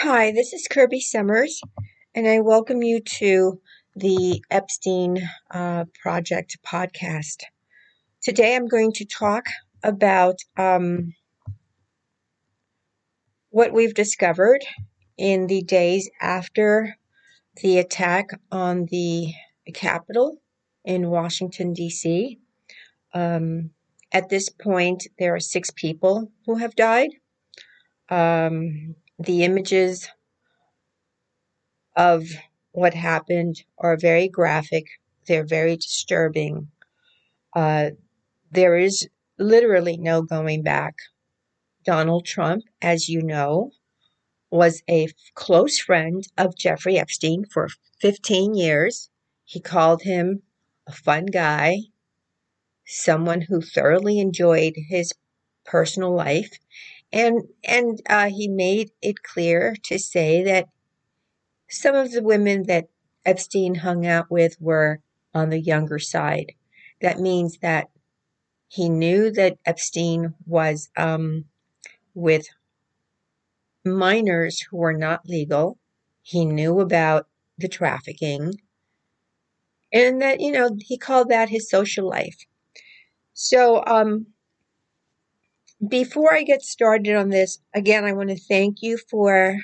Hi, this is Kirby Summers, and I welcome you to the Epstein Project podcast. Today I'm going to talk about what we've discovered in the days after the attack on the Capitol in Washington, D.C. At this point, there are 6 people who have died. The images of what happened are very graphic. They're very disturbing. There is literally no going back. Donald Trump, as you know, was a close friend of Jeffrey Epstein for 15 years. He called him a fun guy, someone who thoroughly enjoyed his personal life, and he made it clear to say that some of the women that Epstein hung out with were on the younger side. That means that he knew that Epstein was with minors who were not legal. He knew about the trafficking, and that, he called that his social life. So, before I get started on this, again, I want to thank you for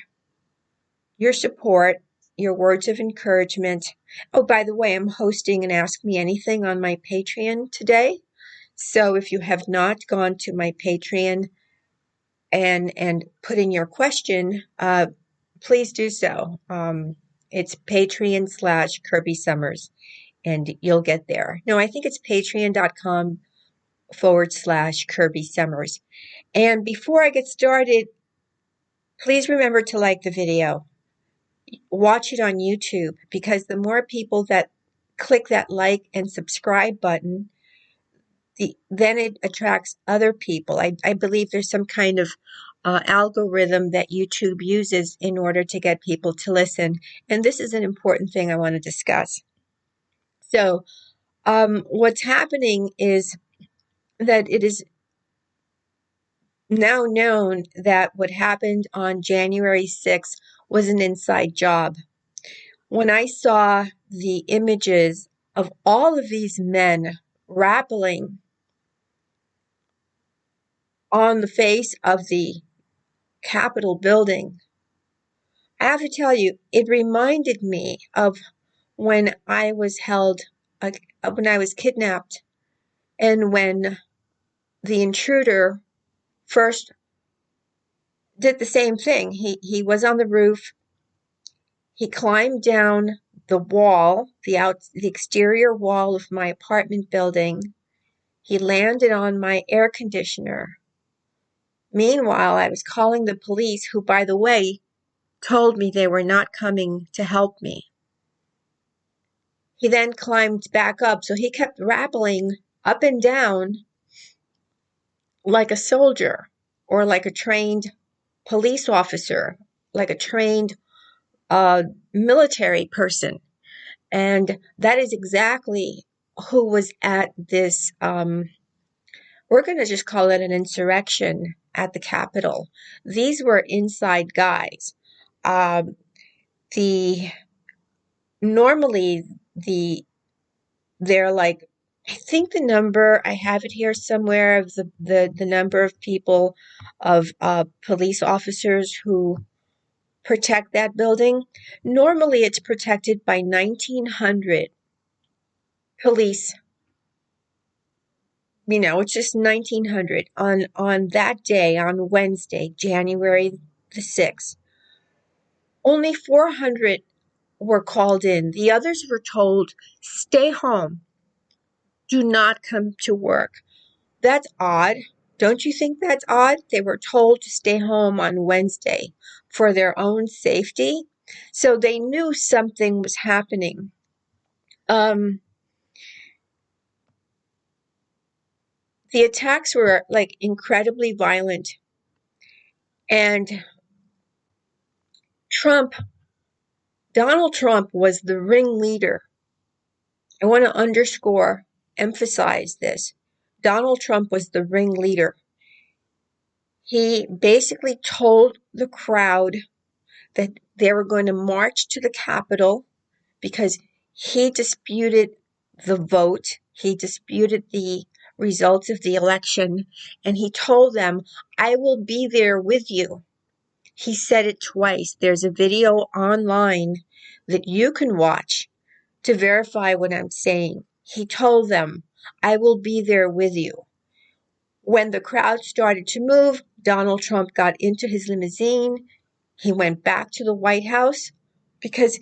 your support, your words of encouragement. Oh, by the way, I'm hosting an Ask Me Anything on my Patreon today. So if you have not gone to my Patreon and put in your question, please do so. It's Patreon/Kirby Summers, and you'll get there. No, I think it's patreon.com/Kirby Summers. And before I get started, please remember to like the video. Watch it on YouTube, because the more people that click that like and subscribe button, then it attracts other people. I believe there's some kind of algorithm that YouTube uses in order to get people to listen. And this is an important thing I want to discuss. So what's happening is that it is now known that what happened on January 6th was an inside job. When I saw the images of all of these men rappelling on the face of the Capitol building, I have to tell you, it reminded me of when I was when I was kidnapped, and when the intruder first did the same thing. He was on the roof. He climbed down the wall, the exterior wall of my apartment building. He landed on my air conditioner. Meanwhile, I was calling the police, who, by the way, told me they were not coming to help me. He then climbed back up, so he kept rappelling up and down like a soldier, or like a trained police officer, like a trained military person. And that is exactly who was at this, we're going to just call it an insurrection at the Capitol. These were inside guys. Normally they're like, I think the number, I have it here somewhere, of the number of people, of police officers who protect that building. Normally it's protected by 1,900 police. It's just 1,900. On that day, on Wednesday, January the 6th, only 400 were called in. The others were told, stay home. Do not come to work. That's odd. Don't you think that's odd? They were told to stay home on Wednesday for their own safety. So they knew something was happening. The attacks were like incredibly violent. And Donald Trump was the ringleader. I want to emphasize this. Donald Trump was the ringleader. He basically told the crowd that they were going to march to the Capitol because he disputed the vote. He disputed the results of the election. And he told them, I will be there with you. He said it twice. There's a video online that you can watch to verify what I'm saying. He told them, I will be there with you. When the crowd started to move, Donald Trump got into his limousine. He went back to the White House because,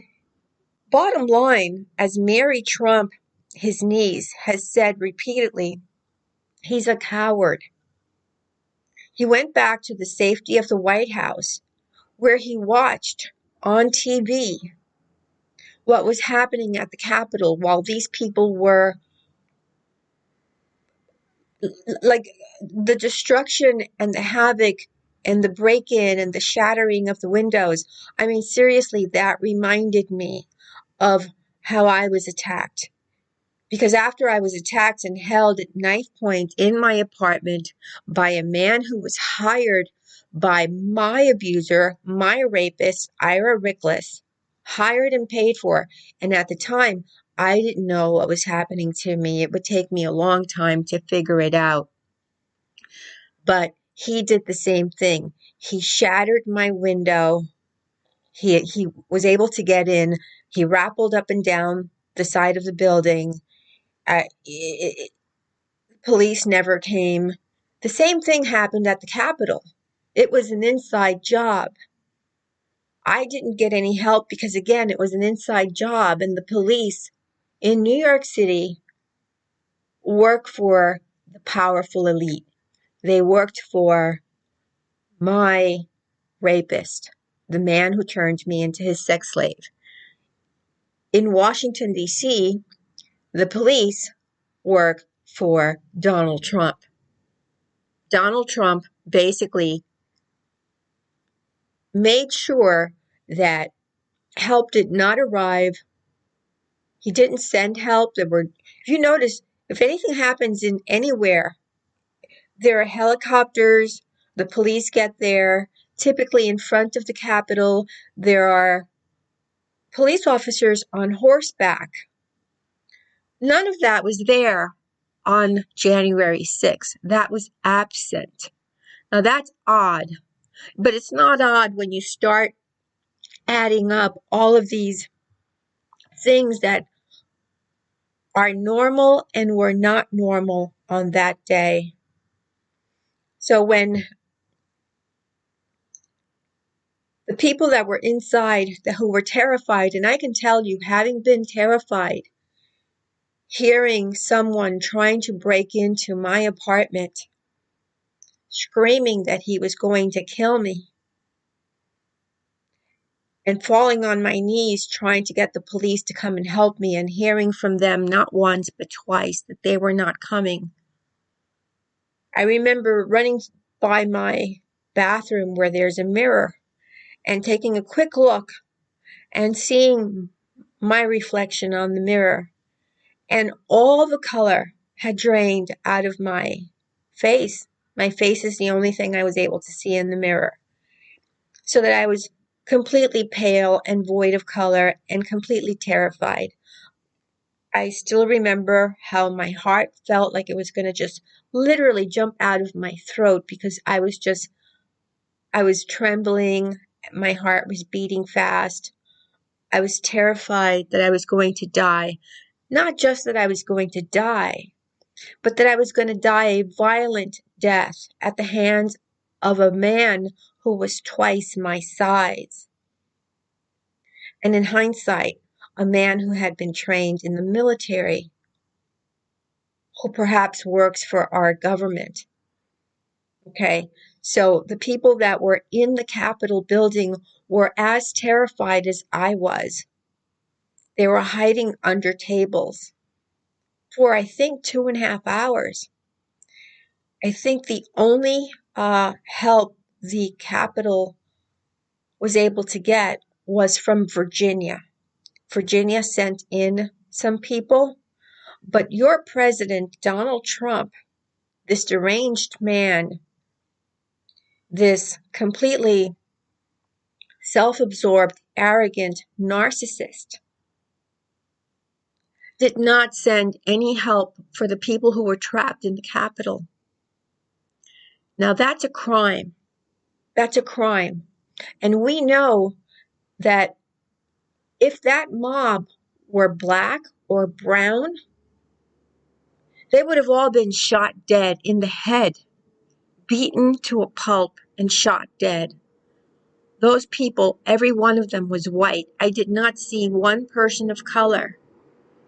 bottom line, as Mary Trump, his niece, has said repeatedly, he's a coward. He went back to the safety of the White House, where he watched on TV what was happening at the Capitol while these people were, like, the destruction and the havoc and the break-in and the shattering of the windows. I mean, seriously, that reminded me of how I was attacked. Because after I was attacked and held at knife point in my apartment by a man who was hired by my abuser, my rapist, Ira Rickless, hired and paid for, and at the time, I didn't know what was happening to me. It would take me a long time to figure it out. But he did the same thing. He shattered my window. He was able to get in. He rappelled up and down the side of the building. Uh, it, Police never came. The same thing happened at the Capitol. It was an inside job. I didn't get any help because, again, it was an inside job, and the police in New York City work for the powerful elite. They worked for my rapist, the man who turned me into his sex slave. In Washington, D.C., the police work for Donald Trump. Donald Trump basically made sure that help did not arrive. He didn't send help. If you notice, if anything happens in anywhere, there are helicopters, the police get there. Typically in front of the Capitol, there are police officers on horseback. None of that was there on January 6th. That was absent. Now that's odd, but it's not odd when you start adding up all of these things that are normal and were not normal on that day. So when the people that were inside, who were terrified, and I can tell you, having been terrified, hearing someone trying to break into my apartment, screaming that he was going to kill me, and falling on my knees trying to get the police to come and help me, and hearing from them not once but twice that they were not coming. I remember running by my bathroom where there's a mirror and taking a quick look and seeing my reflection on the mirror, and all the color had drained out of my face. My face is the only thing I was able to see in the mirror, so that I was completely pale and void of color and completely terrified. I still remember how my heart felt like it was going to just literally jump out of my throat, because I was trembling. My heart was beating fast. I was terrified that I was going to die. Not just that I was going to die, but that I was going to die a violent death at the hands of a man who was twice my size. And in hindsight, a man who had been trained in the military, who perhaps works for our government. Okay, so the people that were in the Capitol building were as terrified as I was. They were hiding under tables for, I think, 2.5 hours. I think the only help the Capitol was able to get was from Virginia. Virginia sent in some people, but your president, Donald Trump, this deranged man, this completely self-absorbed, arrogant narcissist, did not send any help for the people who were trapped in the Capitol. Now that's a crime. That's a crime. And we know that if that mob were black or brown, they would have all been shot dead in the head, beaten to a pulp and shot dead. Those people, every one of them was white. I did not see one person of color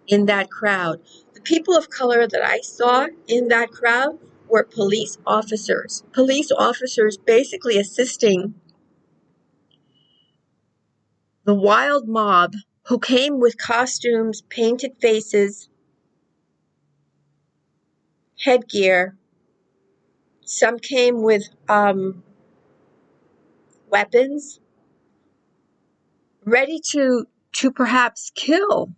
in that crowd. The people of color that I saw in that crowd were police officers. Police officers basically assisting the wild mob who came with costumes, painted faces, headgear. Some came with weapons, ready to perhaps kill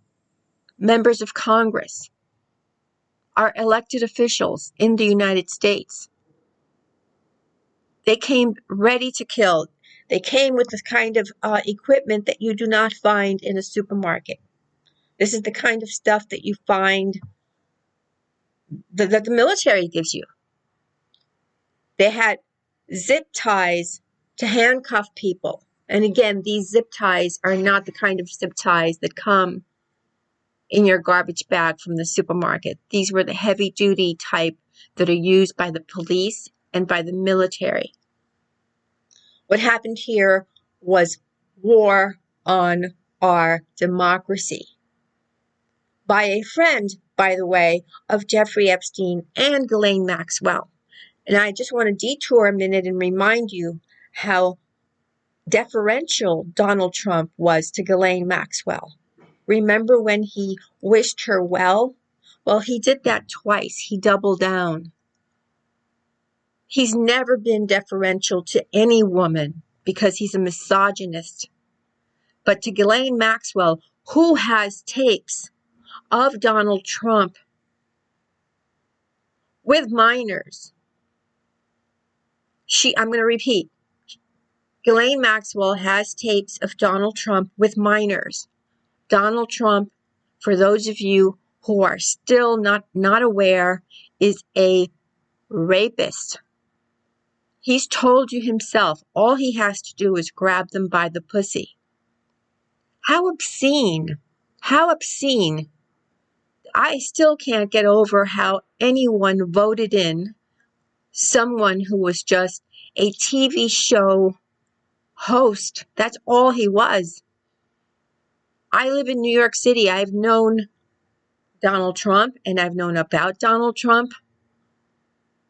members of Congress, our elected officials in the United States. They came ready to kill. They came with the kind of equipment that you do not find in a supermarket. This is the kind of stuff that you find that the military gives you. They had zip ties to handcuff people. And again, these zip ties are not the kind of zip ties that come in your garbage bag from the supermarket. These were the heavy duty type that are used by the police and by the military. What happened here was war on our democracy. By a friend, by the way, of Jeffrey Epstein and Ghislaine Maxwell. And I just want to detour a minute and remind you how deferential Donald Trump was to Ghislaine Maxwell. Remember when he wished her well? Well, he did that twice. He doubled down. He's never been deferential to any woman because he's a misogynist. But to Ghislaine Maxwell, who has tapes of Donald Trump with minors, I'm going to repeat, Ghislaine Maxwell has tapes of Donald Trump with minors. Donald Trump, for those of you who are still not aware, is a rapist. He's told you himself, all he has to do is grab them by the pussy. How obscene. How obscene. I still can't get over how anyone voted in someone who was just a TV show host. That's all he was. I live in New York City. I've known Donald Trump and I've known about Donald Trump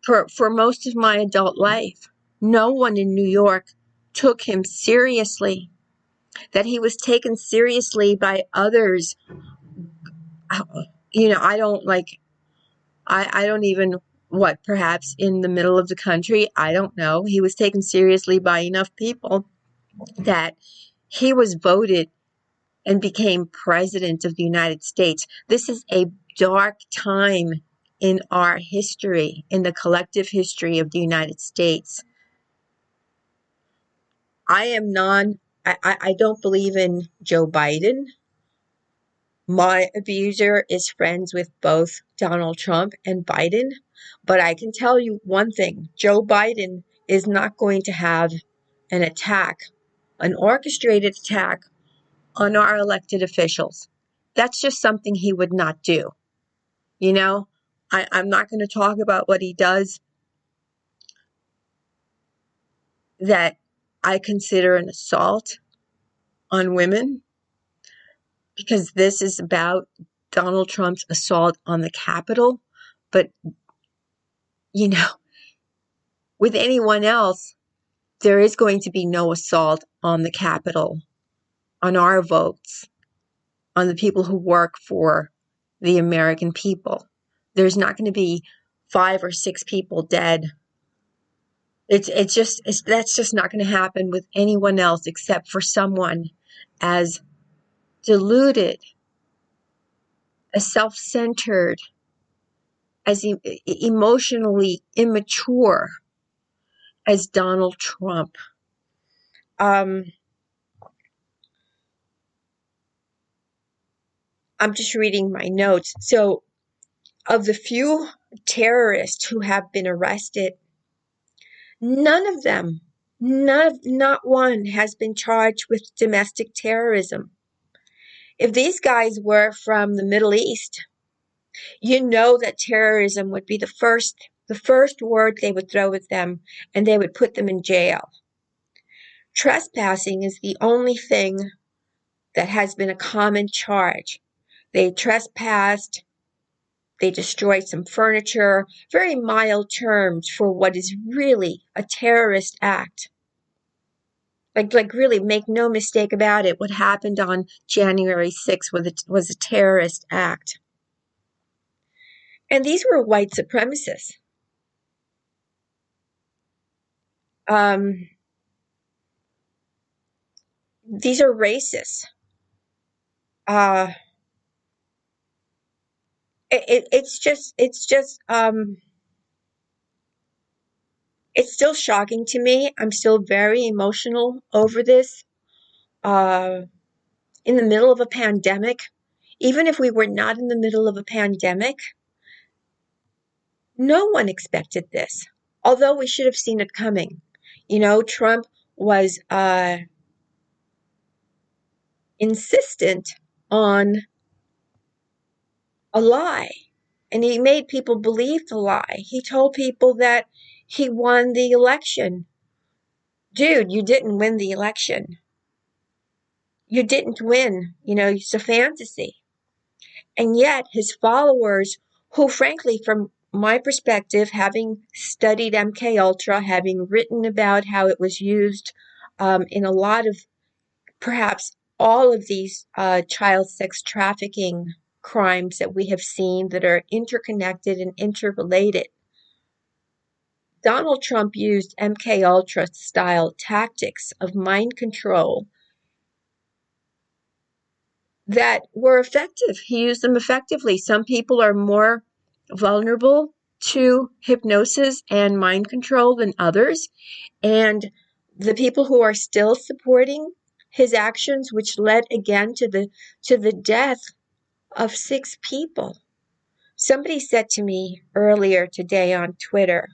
for most of my adult life. No one in New York took him seriously. That he was taken seriously by others. You know, I don't even, perhaps in the middle of the country, I don't know. He was taken seriously by enough people that he was voted and became president of the United States. This is a dark time in our history, in the collective history of the United States. I don't believe in Joe Biden. My abuser is friends with both Donald Trump and Biden. But I can tell you one thing, Joe Biden is not going to have an attack, an orchestrated attack on our elected officials. That's just something he would not do. You know, I'm not going to talk about what he does that I consider an assault on women, because this is about Donald Trump's assault on the Capitol. But, you know, with anyone else, there is going to be no assault on the Capitol, on our votes, on the people who work for the American people. There's not going to be 5 or 6 people dead. That's just not going to happen with anyone else except for someone as deluded, as self-centered, as emotionally immature as Donald Trump. I'm just reading my notes. So, of the few terrorists who have been arrested, none of them, not one has been charged with domestic terrorism. If these guys were from the Middle East, you know that terrorism would be the first word they would throw at them, and they would put them in jail. Trespassing is the only thing that has been a common charge. They trespassed, they destroyed some furniture, very mild terms for what is really a terrorist act. Like really, make no mistake about it, what happened on January 6th was a terrorist act. And these were white supremacists. Um, these are racists. Uh, it's just it's still shocking to me. I'm still very emotional over this. Uh, in the middle of a pandemic, even if we were not in the middle of a pandemic, no one expected this. Although we should have seen it coming. Trump was insistent on a lie, and he made people believe the lie. He told people that he won the election. Dude, you didn't win the election. You didn't win. It's a fantasy. And yet his followers, who frankly, from my perspective, having studied MK-Ultra, having written about how it was used in a lot of, perhaps all of these child sex trafficking crimes that we have seen that are interconnected and interrelated, Donald Trump used MK-Ultra style tactics of mind control that were effective. He used them effectively. Some people are more vulnerable to hypnosis and mind control than others. And the people who are still supporting his actions, which led again to the death of 6 people. Somebody said to me earlier today on Twitter,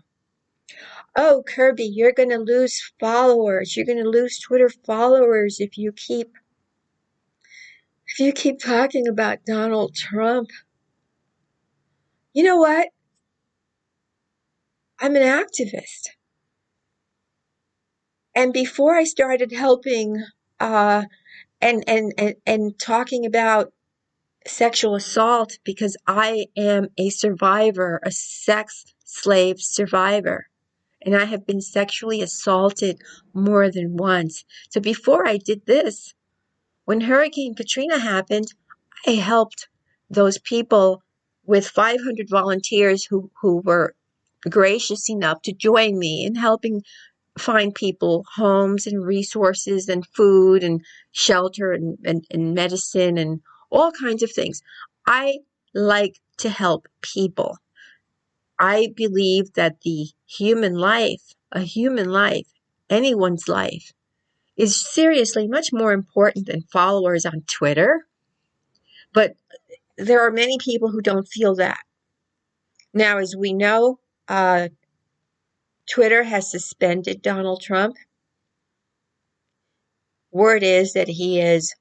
"Oh, Kirby, you're going to lose followers. You're going to lose Twitter followers if you keep talking about Donald Trump." You know what? I'm an activist. And before I started helping uh, and talking about sexual assault, because I am a survivor, a sex slave survivor, and I have been sexually assaulted more than once. So before I did this, when Hurricane Katrina happened, I helped those people with 500 volunteers who were gracious enough to join me in helping find people homes and resources and food and shelter and medicine and all kinds of things. I like to help people. I believe that the human life, a human life, anyone's life, is seriously much more important than followers on Twitter. But there are many people who don't feel that. Now, as we know, Twitter has suspended Donald Trump. Word is that he is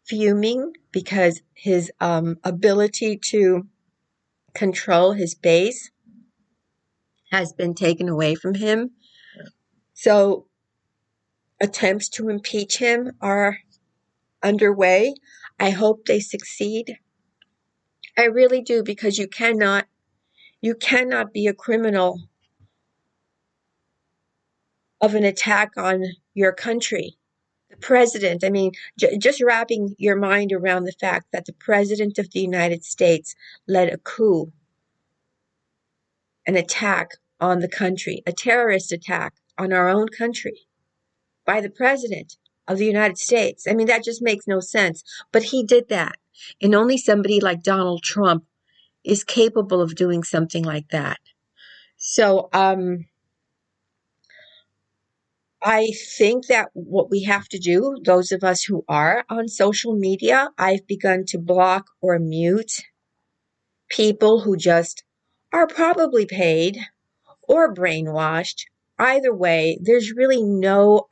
fuming because his ability to control his base has been taken away from him. So attempts to impeach him are underway. I hope they succeed. I really do, because you cannot be a criminal of an attack on your country. The president, I mean, just wrapping your mind around the fact that the president of the United States led a coup, an attack on the country, a terrorist attack on our own country by the president of the United States. I mean, that just makes no sense. But he did that. And only somebody like Donald Trump is capable of doing something like that. So, I think that what we have to do, those of us who are on social media, I've begun to block or mute people who just are probably paid or brainwashed. Either way, there's really no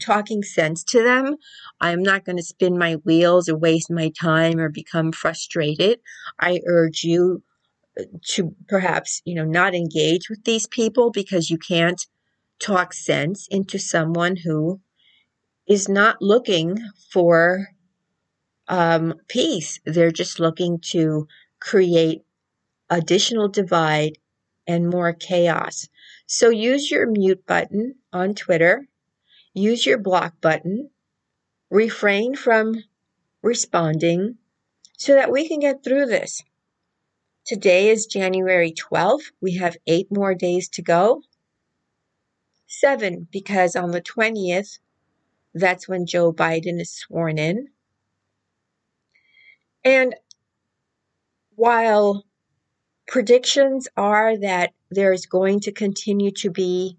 talking sense to them. I'm not going to spin my wheels or waste my time or become frustrated. I urge you to perhaps, not engage with these people because you can't talk sense into someone who is not looking for peace. They're just looking to create additional divide and more chaos. So use your mute button on Twitter, use your block button, refrain from responding so that we can get through this. Today is January 12th. We have 8 more days to go. 7, because on the 20th, that's when Joe Biden is sworn in. And while predictions are that there's going to continue to be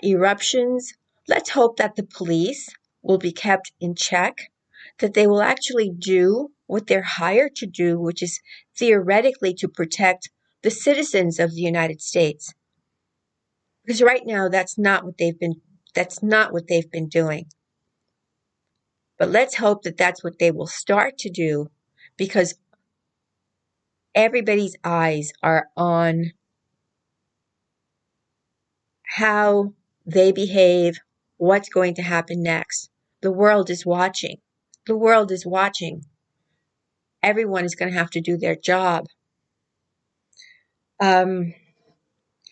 eruptions, let's hope that the police will be kept in check, that they will actually do what they're hired to do, which is theoretically to protect the citizens of the United States. Because right now that's not what they've been doing. But let's hope that that's what they will start to do, because everybody's eyes are on how they behave, what's going to happen next. The world is watching. The world is watching. Everyone is going to have to do their job.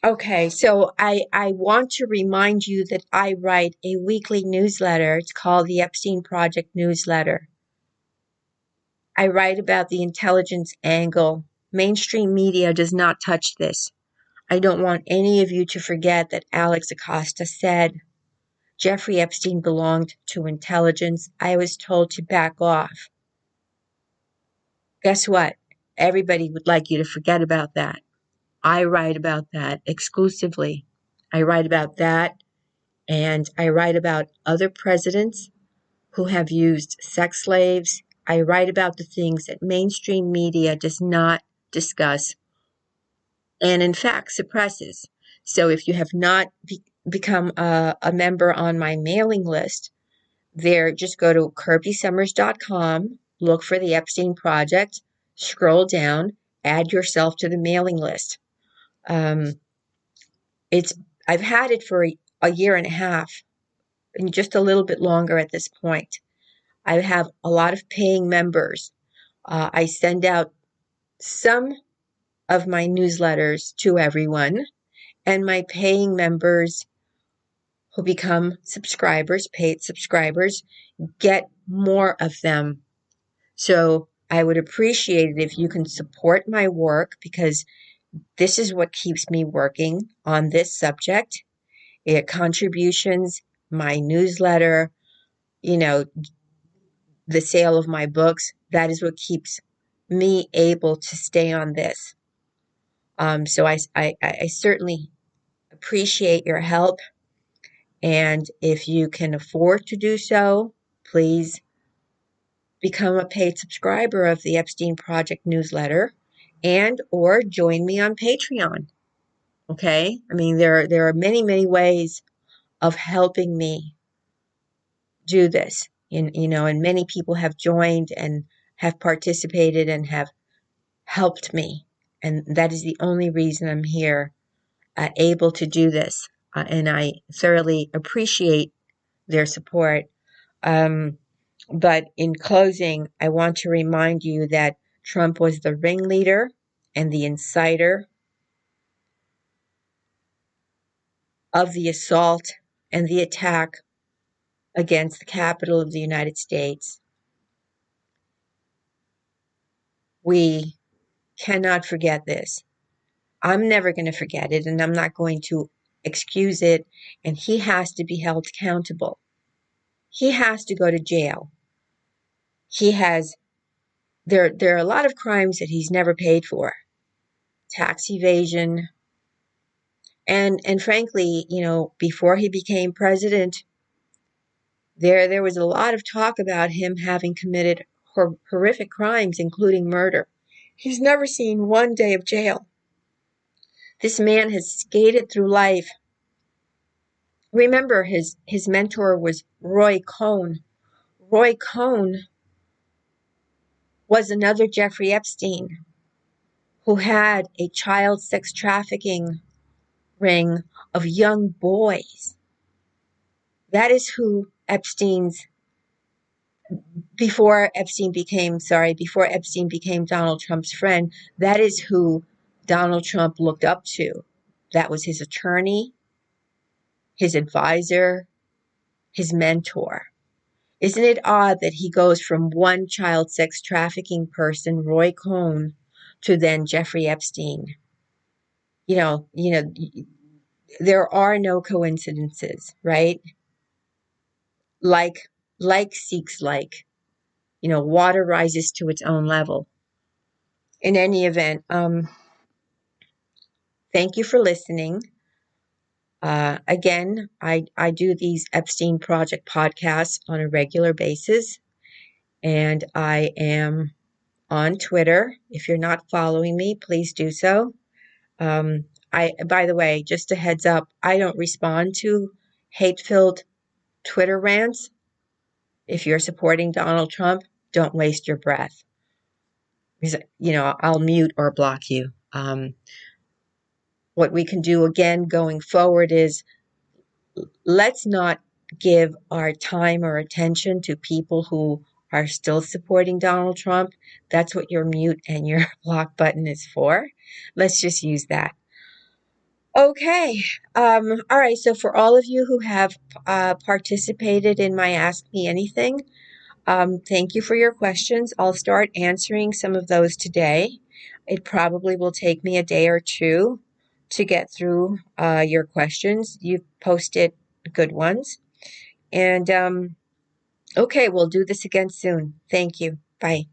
Okay, so I want to remind you that I write a weekly newsletter. It's called the Epstein Project newsletter. I write about the intelligence angle. Mainstream media does not touch this. I don't want any of you to forget that Alex Acosta said Jeffrey Epstein belonged to intelligence. I was told to back off. Guess what? Everybody would like you to forget about that. I write about that exclusively. I write about that, and I write about other presidents who have used sex slaves. I write about the things that mainstream media does not discuss and, in fact, suppresses. So if you have not become a member on my mailing list, just go to KirbySummers.com, look for the Epstein Project, scroll down, add yourself to the mailing list. I've had it for a year and a half, and just a little bit longer at this point. I have a lot of paying members. I send out some of my newsletters to everyone, and my paying members who become subscribers, paid subscribers, get more of them. So I would appreciate it if you can support my work, because this is what keeps me working on this subject. Contributions, my newsletter, the sale of my books, that is what keeps me able to stay on this. So I certainly appreciate your help. And if you can afford to do so, please become a paid subscriber of the Epstein Project newsletter and or join me on Patreon. Okay? I mean, there are many, many ways of helping me do this. And many people have joined and have participated and have helped me. And that is the only reason I'm here, able to do this. And I thoroughly appreciate their support. But in closing, I want to remind you that Trump was the ringleader and the inciter of the assault and the attack against the Capitol of the United States. We cannot forget this. I'm never going to forget it, and I'm not going to excuse it, and he has to be held accountable. He has to go to jail. There are a lot of crimes that he's never paid for. Tax evasion, And frankly, before he became president, there was a lot of talk about him having committed horrific crimes, including murder. He's never seen one day of jail. This man has skated through life. Remember, his mentor was Roy Cohn. Roy Cohn was another Jeffrey Epstein who had a child sex trafficking ring of young boys. That is who before Epstein became Donald Trump's friend, that is who Donald Trump looked up to. That was his attorney, his advisor, his mentor. Isn't it odd that he goes from one child sex trafficking person, Roy Cohn, to then Jeffrey Epstein? There are no coincidences, right? Like seeks like. Water rises to its own level. In any event, thank you for listening. Again, I do these Epstein Project podcasts on a regular basis, and I am on Twitter. If you're not following me, please do so. By the way, just a heads up, I don't respond to hate-filled Twitter rants. If you're supporting Donald Trump, don't waste your breath. Because, I'll mute or block you. What we can do again going forward is let's not give our time or attention to people who are still supporting Donald Trump. That's what your mute and your block button is for. Let's just use that. Okay. All right. So for all of you who have participated in my Ask Me Anything, thank you for your questions. I'll start answering some of those today. It probably will take me a day or two to get through your questions. You've posted good ones. And okay, we'll do this again soon. Thank you. Bye.